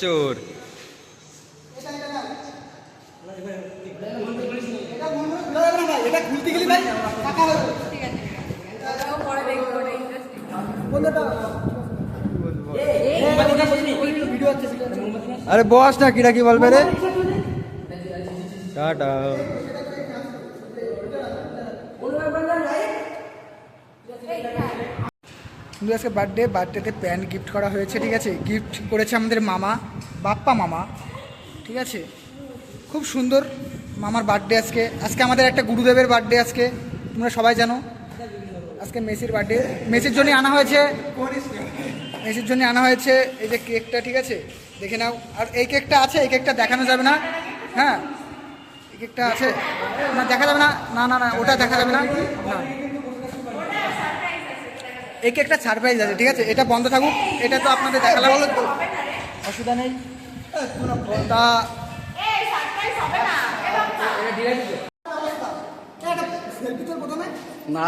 চোর এটা খুলতে গেলি ভাই আরে বস না কিরা কি বলবে রে টাটা আজকে বার্থডেতে প্যান্ট গিফট করা হয়েছে, ঠিক আছে। গিফট করেছে আমাদের মামা, বাপ্পা মামা, ঠিক আছে। খুব সুন্দর মামার বার্থডে আজকে আমাদের একটা গুরুদেবের বার্থডে আজকে, তোমরা সবাই জানো। আজকে মেসির বার্থডে, মেসির জন্য আনা হয়েছে এই যে কেকটা, ঠিক আছে, দেখে নাও। আর এই কেকটা আছে, এই কেকটা দেখানো যাবে না, হ্যাঁ, এই কেকটা আছে না, দেখা যাবে না, না না না ওটা দেখা যাবে না, না এই কেকটা সারপ্রাইজ আছে, ঠিক আছে, এটা বন্ধ থাকুক, এটা তো আপনাদের দেখালাম, অসুবিধা নেই। তা না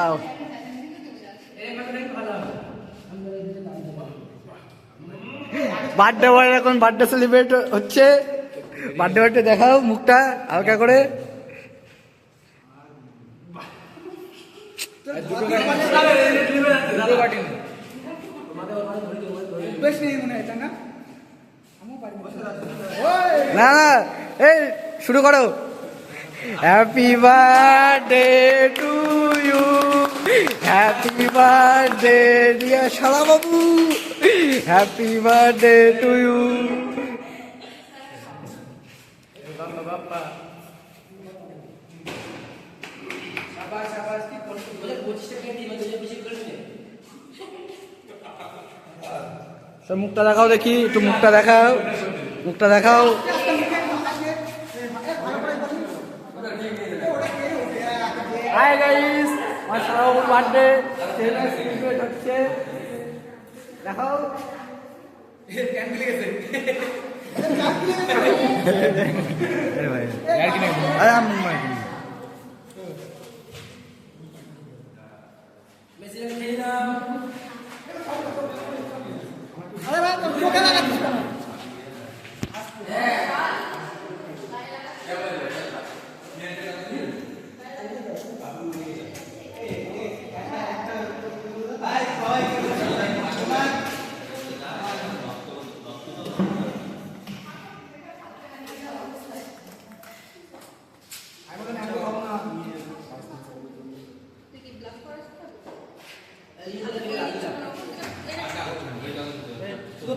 বার্থডে বয় এখন বার্থডে সেলিব্রেট হচ্ছে, বার্থডে দেখাও মুখটা হালকা করে। না না এই শুরু করো। Happy birthday to you, happy birthday dear শালা বাবু, হ্যাপি বার্থডে টু ইউ। মুখটা দেখাও দেখি, একটু মুখটা দেখাও, মুখটা দেখাও। হাই গাইস, আমার শালাবাবুর বার্থডে সেলিব্রেট হচ্ছে, দেখাও। আরে আমি শুধু